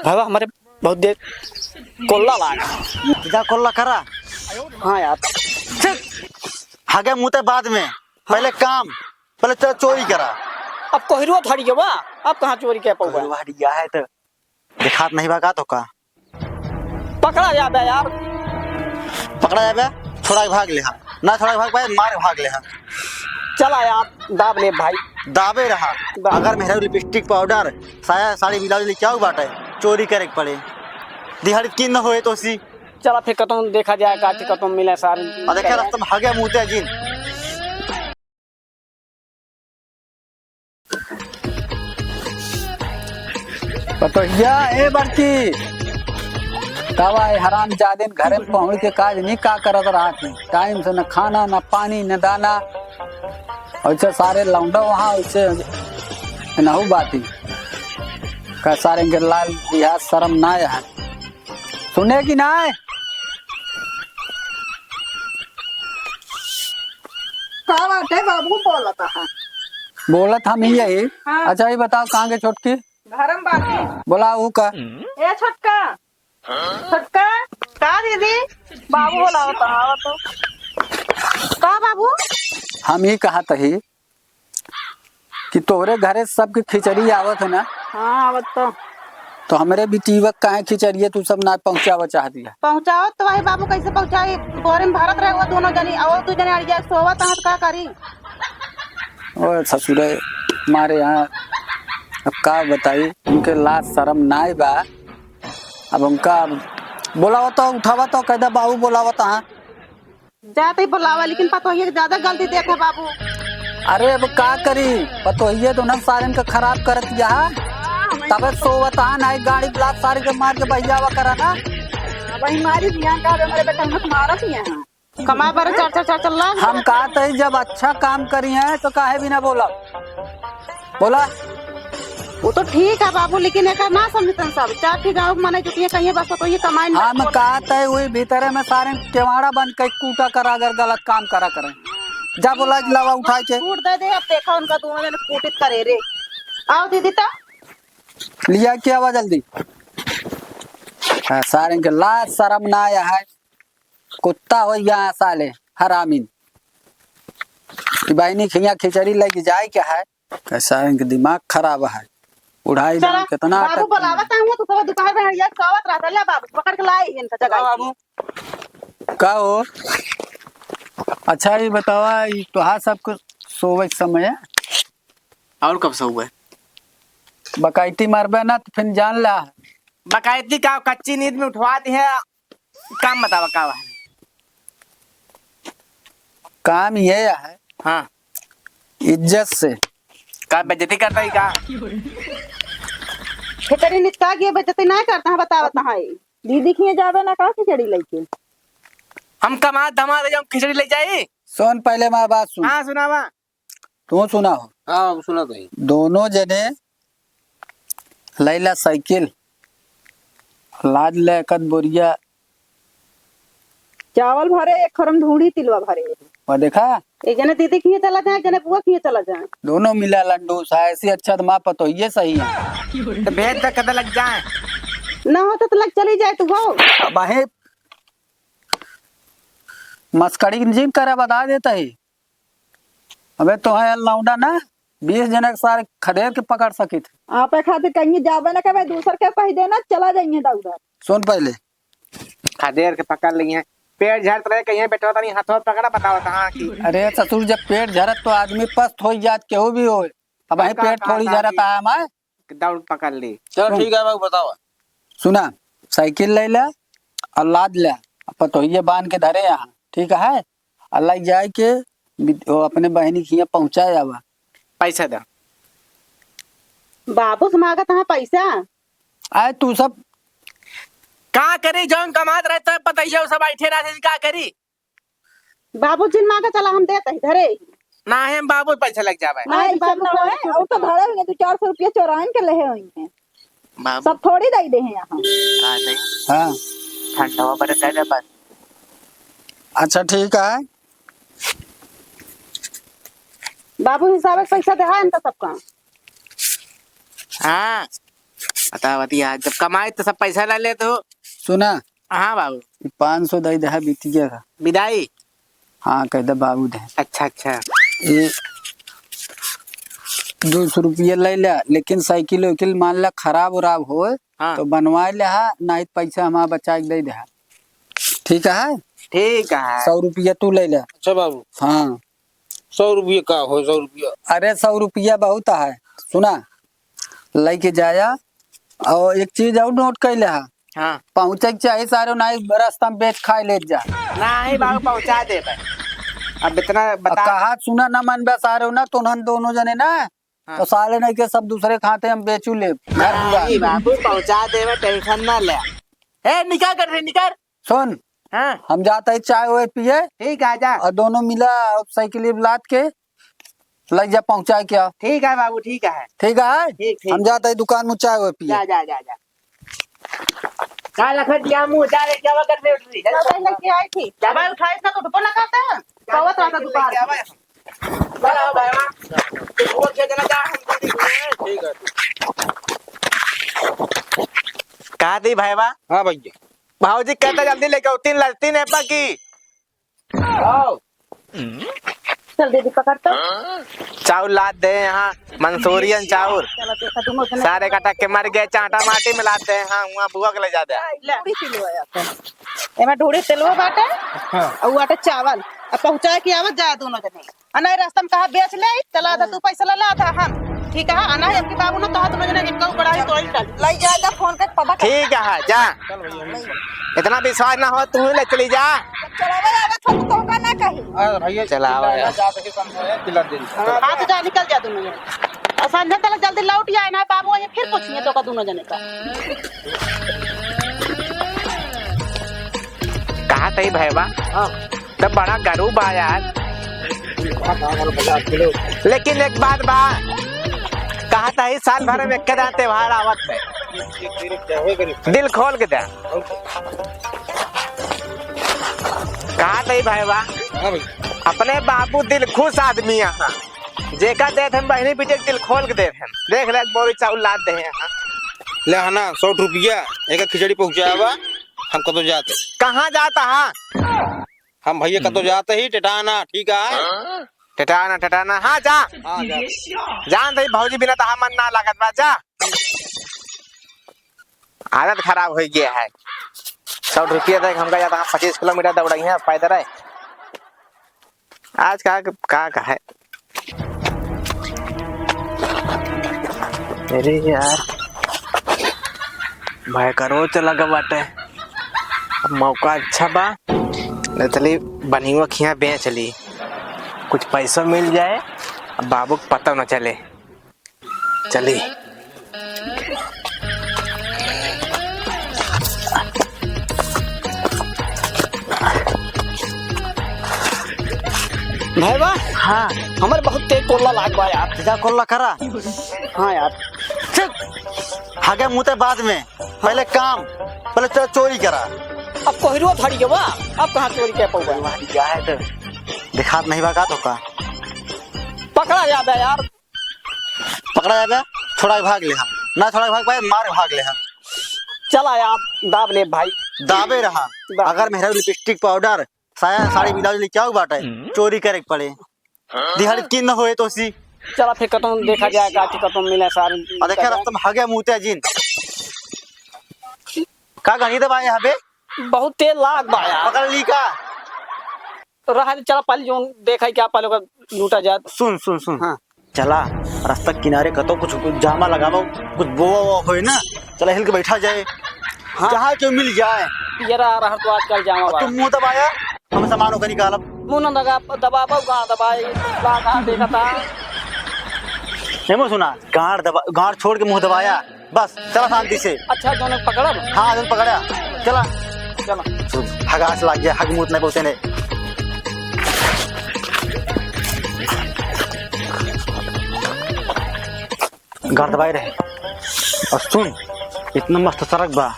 भाई हमारे बहुत देर कोल्ला लागा इधर कोल्ला करा। हाँ यार हागे मुँह बाद में पहले काम पहले तेरा चोरी करा। अब कोहरुआ थड़ी गया अब कहाँ चोरी क्या पाऊंगा हटिया है तो दिखात नहीं बाका तो का पकड़ा जाबे यार पकड़ा जाबे थोड़ा भाग ले हाँ ना थोड़ा भाग पाए मार भाग ले हाँ चला यार दाब ले भाई दाबे रहा अगर मेरा लिपस्टिक पाउडर साया साड़ी ब्लाउज ले क्या बाटे चोरी करे पड़े दिहाड़ी किन न होए तो सी चला फिर कतम देखा जाए काटी कतम मिले सारी देखा रास्ता में हगे मुँह जिन पतोहिया ए बड़की तब आए हराम जादिन घरे में पहुँच के काज नहीं का करत रहा थी टाइम से न खाना न पानी न दाना ऐसे सारे लौंडा वहाँ ऐसे नहू बाती का सारे के लाल बिहार शर्म ना है सुने की ना है का बाटे बाबू बोलता है बोलत हम ही यही हाँ। अच्छा ये बताओ कहाँ के छोटकी घरम बाटी बोला वो का ए छोटका छोटका का दीदी बाबू बोलावता है तो का बाबू हम ही कहा तही कि तोहरे घरे सबके खिचड़ी आवत है ना हाँ आवत तो हमरे भी टीवक काहे खिचड़िए तू सब ना पहुंचावा चाह दिया पहुँचाओ तो भाई बाबू कैसे पहुँचाई तोरे में भारत रहे वो दोनों जनी और तू जने अड़ जाए सोवत है तो का करी और ससुरे हमारे यहाँ अब का बताई उनके लाज शर्म नाय बा अब उनका बोलावा तो उठावा तो कहदा बाबू बोलावा तो हाँ जाते ही बुलावा लेकिन पता है ज्यादा गलती देखा बाबू अरे अब का करी पतोहिए तो ना सारे का खराब करत यहाँ तब सोवता ना गाड़ी ब्लाक सारे के मार के बहियावा करा ना वही मारी ध्यान का मेरे बेटा मत मारत ही है कमा पर चल लाग हम कहा थे जब अच्छा काम करी है तो काहे भी ना बोला बोला वो तो ठीक है बाबू लेकिन एक ना समझतन सब चार ठीक गाँव माने जुटिए कहीं बस तो ये कमाई हम कहा थे वही भीतरे में सारे केवाड़ा बन के कूटा करा अगर गलत काम करा करें जा बोला लावा उठा के छूट दे दे अब देखा उनका दोनों जने कूटित करे रे आओ दीदी ता लिया क्या हुआ जल्दी सारे के लाज शर्म ना आया है कुत्ता हो यहाँ साले हरामीन कि बहनी खिया खिचड़ी लेके जाए क्या है सारे के दिमाग खराब है उड़ाई कितना बाबू बुलावत हूं तो दोपहर में हरिया सोवत रहता ले बाबू पकड़ के लाए इनका जगह बाबू का हो अच्छा ये बतावा तो हाँ सबको सोवे समय है और कब से हुआ बकायती मारबे ना तो फिर जान ला बकायती का कच्ची नींद में उठवा दी है काम बतावा का है काम ये है हाँ इज्जत से का बेइज्जती करता है का खिचड़ी नित्ता के बेइज्जती ना करता है बतावत है दीदी खिए जावे ना का खिचड़ी लेके हम कमा दमा दे हम खिचड़ी ले जाए सुन पहले माँ बात सुन हाँ सुनावा तू सुना हो हाँ सुना तो दोनों जने लैला साइकिल लाद लेकत बोरिया चावल भरे एक खरम ढूंढी तिलवा भरे और देखा एक जने दीदी खिए चला जाए जने बुआ खिए चला जाए दोनों मिला लंडू सा ऐसी अच्छा तो माँ पतो ये सही है तो भेज तक कदा लग जाए ना होता तो लग चली जाए तू हो अब आहे मस्कड़ी जिन करे बता देता ही अबे तो है लौंडा ना 20 जने के सारे खदेड़ के पकड़ सकी थे आप खातिर कहीं जावे ना कहे दूसर के कह देना चला जाइए उधर सुन पहले खदेड़ के पकड़ लिए पेड़ झड़त रहे कहीं बैठा था नहीं हाथों पकड़ा बताओ कहाँ की अरे ससुर जब पेट झरत तो आदमी पस्त हो जात केहू भी हो अब वही पेट थोड़ी झरत है हमारे दौड़ पकड़ ली चलो ठीक है बताओ सुना साइकिल ले ले और लाद ले पतोहिए बांध के धरे यहाँ ठीक है अल्लाह जाए के वो अपने बहनी खिया पहुंचा जावा पैसा दो बाबू से मांगत है पैसा आए तू सब का करी जो कमात रहता है पता ही सब बैठे रहते का करी बाबू जिन मांगा चला हम देते हैं धरे ना है बाबू पैसा लग जावे नहीं बाबू है और तो धरे हुए 400 रुपया चौरान के ले हुए हैं बाबू सब थोड़ी दे दे हैं यहाँ का नहीं हाँ ठंडा हुआ बड़े दे बस अच्छा ठीक है बाबू हिसाब से पैसा दे इनका सबका हाँ बता बतिया, जब कमाए तो सब पैसा ला ले तो। सुना हाँ बाबू। 500 दे दे बीत गया था। विदाई। हाँ कह दे बाबू दे। अच्छा अच्छा। ये 200 रुपया ले ले, लेकिन साइकिल वाइकिल मान ला खराब उराब हो हाँ। तो बनवा ले, नहीं पैसा हमारा बचा के दे दे। ठीक है ठीक है। 100 रुपया तू ले ले। अच्छा बाबू, हाँ 100 रुपये का हो? 100 रुपया? अरे 100 रुपया बहुत है। सुना लेके जाया, और एक चीज और नोट कर ले, हाँ पहुँचे चाहे सारे नहीं रास्ता में बेच खाए ले जा। नहीं बाबू पहुँचा दे भाई। अब इतना बता। कहा सुना ना मन बे सारे ना तो उन्होंने दोनों जने ना हाँ। तो साले नहीं के सब दूसरे खाते हम बेचू ले। नहीं बाबू पहुँचा दे में टेंशन ना ले। ए निकाल कर निकाल। सुन हाँ हम जाते हैं चाय वाय पिए, ठीक है जा। और दोनों मिला साइकिल लाद के लग जा पहुँचा क्या। ठीक है बाबू ठीक है। ठीक है ठीक। हम जाते हैं दुकान में चाय वाय पिए। जा जा जा जा। का लखट दिया मुंह जा रे, क्या कर दे उठ रही। दवाई लेके आई थी, दवाई उठाई था तो ढुको लगाते हैं कवत रहा था दुकान। चलो भाई वहां वो के देना जा हम। ठीक है। कहा दी भाई बा। हाँ भैया। भाऊजी कहता जल्दी लेके आओ, 3 एप्पल की। आओ चल दीदी पकड़ तो। चाउर लाद दे यहाँ, मंसूरियन चाउर चलो देखा दोनों जने सारे कटा के मर गए, चाटा माटी में लाते हैं। हाँ वहाँ बुआ के ले जाते हैं। ढूढ़ी किलो आया एमा ढूढ़ी तेलवा बाटे और बाटे चावल। अब पहुंचाए कि आवत जाए दोनों जने। अना रास्ता में कहा बेच ले, चला था तू पैसा ला था हम। ठीक है अना है आपके बाबू ने कहा दोनों जने एक बड़ा ही तोड़ डाल लाई जाएगा फोन पे पता। ठीक है जा। इतना विश्वास ना हो तू ले चली जा। चलावे आवे तो तो का ना कही। अरे भैया चलाओ यार। जा सके समझाया दिला दे। हां तो जा निकल जा दोनों जने। और संध्या तक जल्दी लौट आए ना बाबू, ये फिर पूछिए तो का दोनों जने का। कहा तई भैया। हाँ तब बड़ा गरूब आ यार। लेकिन एक बात बा, कहा था इस साल भर में कदा त्योहार आवत है, दिल खोल के दे। कहा था भाई बा, हाँ भैया। अपने बाबू दिल खुश आदमी यहाँ जेका दे हम बहनी पीछे दिल खोल के दे देख ले बोरी चाउल लाद दे यहाँ। ले है ना 100 रुपया एक खिचड़ी पहुँचाया बा। हम कतो जाते? कहाँ जाता हाँ? हम भैया कतो जाते ही टिटाना। ठीक है टटाना टटाना। हाँ जा। हाँ जाते। जान दही भौजी बिना तो मन ना लागत बा जा। आदत खराब हो गया है। 100 रुपया तक हमका जाता है, 25 किलोमीटर दौड़ाई है पैदल है। आज का है अरे यार भाई करो चला गा बाटे। अब मौका अच्छा बा, नतली बनी हुआ खिया बेच ली, कुछ पैसा मिल जाए, अब बाबू को पता न चले। चली भाई बा हाँ हमारे बहुत तेज कोल्ला लाग बा यार। जा कोल्ला करा। हाँ यार चुप आगे मुँह बाद में, पहले काम, पहले तो चोरी करा। अब कोहरुआ फड़ी के बा, अब कहाँ चोरी के पौवा दिखात नहीं बाका तो का पकड़ा जाबे यार। पकड़ा जाबे, छोड़ा के भाग ले हम ना, छोड़ा के भाग पाए मार के भाग ले हम। चला यार दाब ले भाई। दाबे रहा अगर मेरा लिपस्टिक पाउडर साया साड़ी ब्लाउज लेके आओ बाटे, चोरी करे के पड़े दिहाड़ी किन न होए तो सी। चला फिर कतों देखा जाएगा कि कतों मिले सारे। और देखे रास्ता में हगे मुते जिन का गणी दे भाई यहाँ पे बहुत तेल लाग बा यार। पकड़ ली का। रहा चला पहले जो देखा क्या पहले का लूटा जाए। सुन सुन सुन हाँ चला रास्ता किनारे कतो कुछ जामा लगावो, कुछ बोवा होए ना, चला हिल के बैठा जाए। हाँ जहाँ क्यों मिल जाए। जरा रहा तो आजकल जामा बा। तुम मुंह दबाया हम सामानों का निकालब। मुंह न दबा कहाँ दबाई कहाँ देखा था। नहीं सुना गाड़ छोड़ के मुंह दबाया बस, चला शांति से। अच्छा दोनों पकड़ा। हाँ दोनों पकड़ा चला। चला हगास लग गया, हग मुँह नहीं बोलते ने। गाड़ दबाए रहे। और सुन इतना मस्त सड़क बा,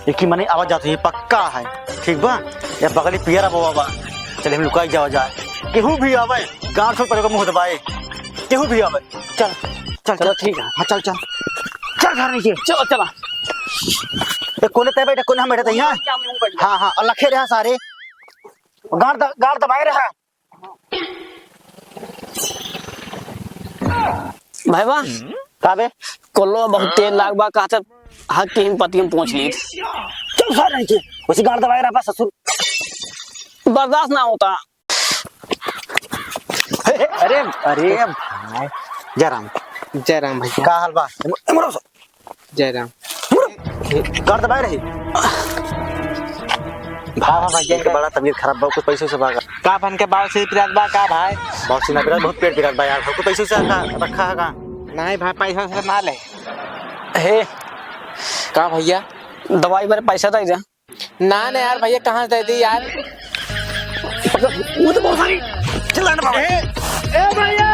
एक ही मने आवाज जाती है पक्का है। ठीक बा या बगली पियरा बाबा बा, चले हम लुकाई जाओ जाए। केहू भी आवे गाड़ छोड़ पड़ेगा मुंह दबाए, केहू भी आवे। चल चल चल ठीक है। हाँ चल चल चल। चल घर नीचे चलो चला ये कोने ते बैठे कोने हम बैठे थे यहाँ हाँ हाँ और लखे रहा सारे गाड़ दबाए रहा भाई वाह काबे कोल्लो बहुत तेल लाग बा कहते हक की हिम्मत में पहुंच ली चल घर नीचे उसी गाड़ दबाए रहा बस ससुर बर्दाश्त ना होता। अरे अरे भाई जयराम जयराम भैया। का हाल बा जयराम। गाड़ दबाए रही भाई भैया इनके बड़ा तबीयत खराब बा कुछ पैसे से भागा का बन के बाल से पिरात बा का भाई? बहुत सीना पिरात बहुत पेट पिरात बा यार कुछ पैसे से रखा है का नहीं भाई पैसा से ना ले। हे का भैया? दवाई मेरे पैसा दे दे। ना ना यार भैया कहाँ से दे दी यार? वो तो बहुत सारी चिल्लाने बाबा ए भैया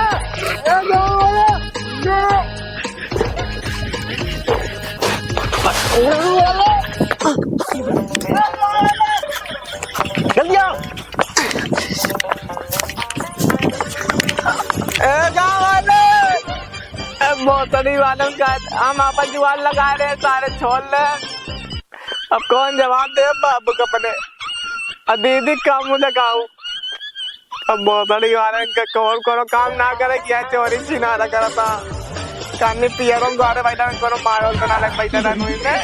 जल्दी आओ मोतरी वालों का हम अपन जुआन लगा रहे हैं सारे छोड़ ले। अब कौन जवाब दे बाबू को अपने दीदी का मुँह लगाऊ। अब मोतरी वाले का कौन कोनो काम ना करे क्या चोरी छिनारा करता काम में पियरों गारे बैठा कोनो मारो तो ना लग बैठा ना कोई ने